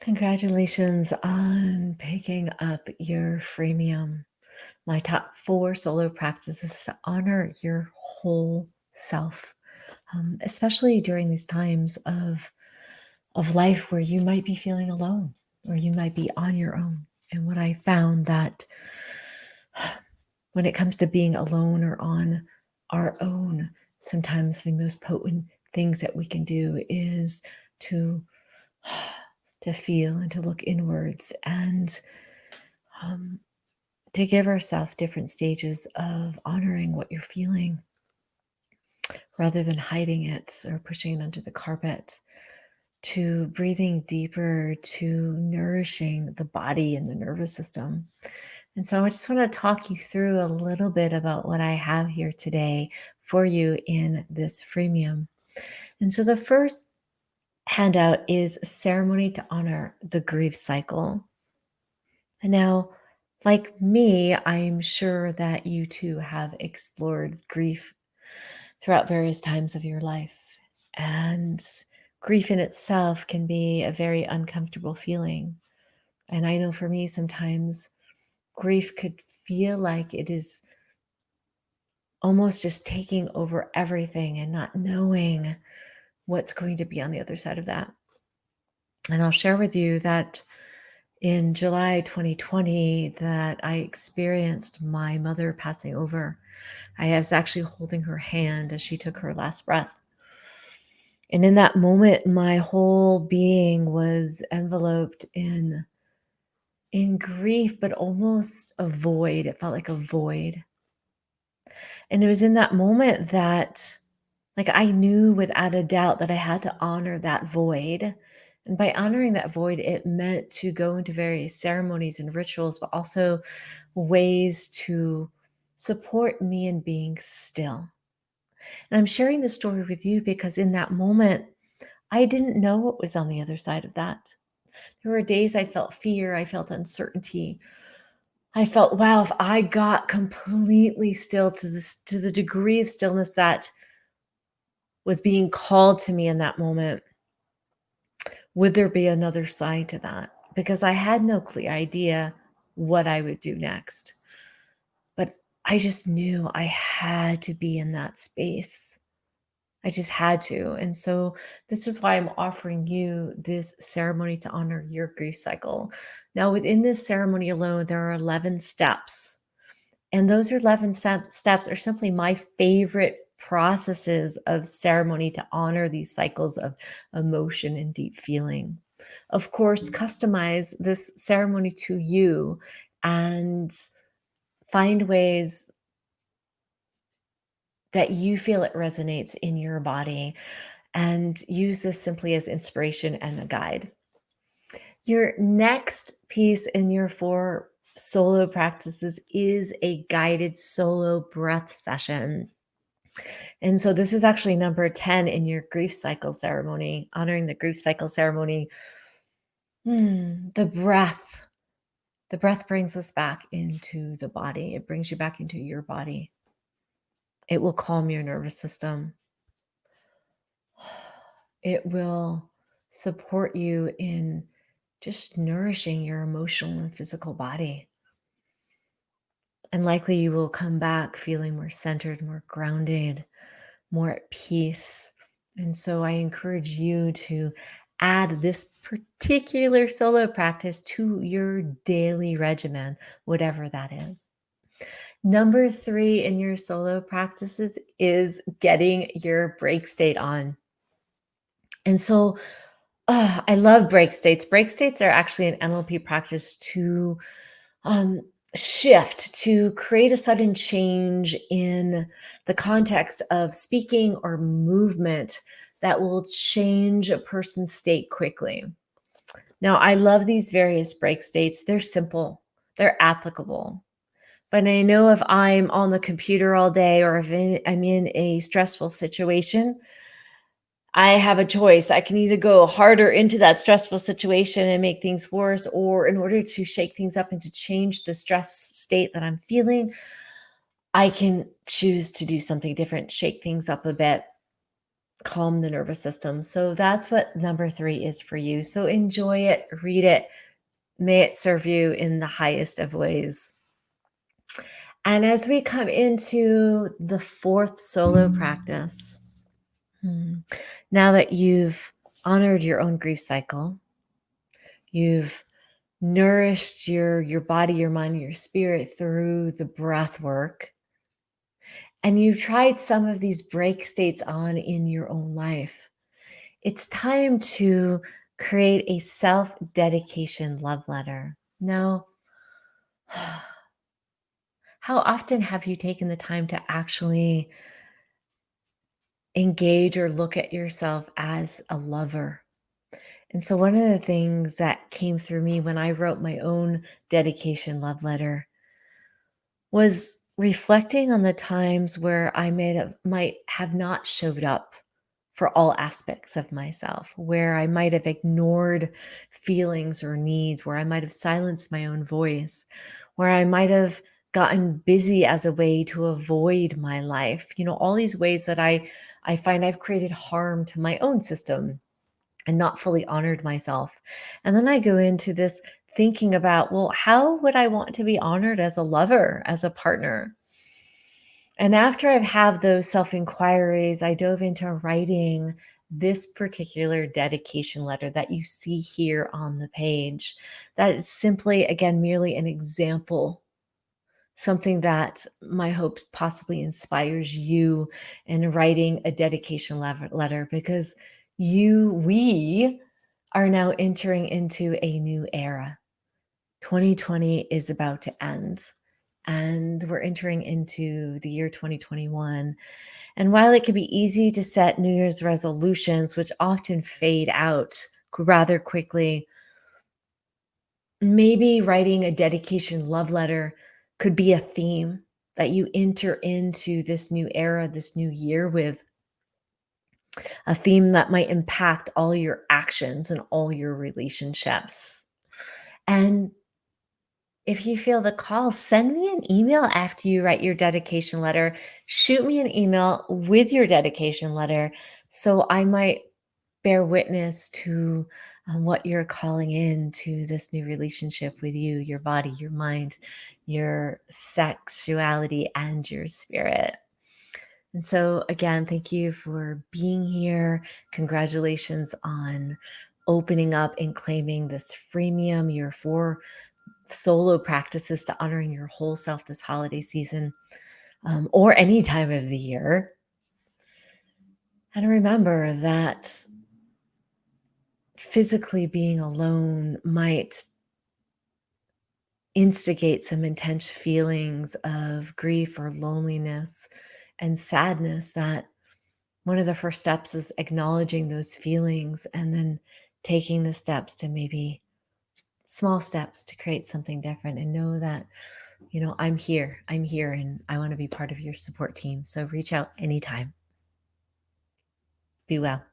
Congratulations on picking up your freemium. My top four solo practices to honor your whole self, especially during these times of life where you might be feeling alone or you might be on your own. And what I found that when it comes to being alone or on our own, sometimes the most potent things that we can do is to to feel and to look inwards and um, to give ourselves different stages of honoring what you're feeling rather than hiding it or pushing it under the carpet, to breathing deeper, to nourishing the body and the nervous system. And so I just want to talk you through a little bit about what I have here today for you in this freemium. And so the first handout is a ceremony to honor the grief cycle. And now, like me, I'm sure that you too have explored grief throughout various times of your life. And grief in itself can be a very uncomfortable feeling. And I know for me, sometimes grief could feel like it is almost just taking over everything and not knowing what's going to be on the other side of that. And I'll share with you that in July 2020 that I experienced my mother passing over. I was actually holding her hand as she took her last breath. And in that moment, my whole being was enveloped in grief, but almost a void. It felt like a void. And it was in that moment that like I knew without a doubt that I had to honor that void. And by honoring that void, it meant to go into various ceremonies and rituals, but also ways to support me in being still. And I'm sharing this story with you because in that moment, I didn't know what was on the other side of that. There were days I felt fear, I felt uncertainty. I felt, wow, if I got completely still to the degree of stillness that was being called to me in that moment, would there be another side to that? Because I had no clear idea what I would do next. But I just knew I had to be in that space. I just had to. And so this is why I'm offering you this ceremony to honor your grief cycle. Now, within this ceremony alone, there are 11 steps. And those 11 steps are simply my favorite processes of ceremony to honor these cycles of emotion and deep feeling. Of course, customize this ceremony to you and find ways that you feel it resonates in your body and use this simply as inspiration and a guide. Your next piece in your four solo practices is a guided solo breath session. And so this is actually number 10 in your grief cycle ceremony, honoring the grief cycle ceremony. The breath. The breath brings us back into the body. It brings you back into your body. It will calm your nervous system. It will support you in just nourishing your emotional and physical body. And likely you will come back feeling more centered, more grounded, more at peace. And so I encourage you to add this particular solo practice to your daily regimen, whatever that is. Number 3 in your solo practices is getting your break state on. And so I love break states. Break states are actually an NLP practice to um, shift, to create a sudden change in the context of speaking or movement that will change a person's state quickly. Now, I love these various break states. They're simple, they're applicable. But I know if I'm on the computer all day or if I'm in a stressful situation, I have a choice. I can either go harder into that stressful situation and make things worse, or in order to shake things up and to change the stress state that I'm feeling, I can choose to do something different, shake things up a bit. calm the nervous system. So that's what number 3 is for you. So enjoy it, read it, may it serve you in the highest of ways. And as we come into the 4th solo practice, hmm, now that you've honored your own grief cycle, you've nourished your body, your mind, your spirit through the breath work, and you've tried some of these break states on in your own life, it's time to create a self-dedication love letter. Now, how often have you taken the time to actually engage or look at yourself as a lover? And so, one of the things that came through me when I wrote my own dedication love letter was reflecting on the times where I might have not showed up for all aspects of myself, where I might have ignored feelings or needs, where I might have silenced my own voice, where I might have gotten busy as a way to avoid my life. All these ways that I find I've created harm to my own system and not fully honored myself. And then I go into this thinking about, well, how would I want to be honored as a lover, as a partner? And after I've had those self inquiries, I dove into writing this particular dedication letter that you see here on the page. That is simply, again, merely an example, something that my hope possibly inspires you in writing a dedication letter, because we are now entering into a new era. 2020 is about to end, and we're entering into the year 2021. And while it can be easy to set New Year's resolutions, which often fade out rather quickly, maybe writing a dedication love letter could be a theme that you enter into this new era, this new year with, a theme that might impact all your actions and all your relationships. And if you feel the call, send me an email after you write your dedication letter. Shoot me an email with your dedication letter so I might bear witness to what you're calling into this new relationship with you, your body, your mind, your sexuality, and your spirit. And so, again, thank you for being here. Congratulations on opening up and claiming this freemium, your 4 solo practices to honoring your whole self this holiday season, or any time of the year. And remember that physically being alone might instigate some intense feelings of grief or loneliness and sadness. That one of the first steps is acknowledging those feelings and then taking the steps to, maybe small steps, to create something different, and know that, I'm here and I want to be part of your support team. So reach out anytime. Be well.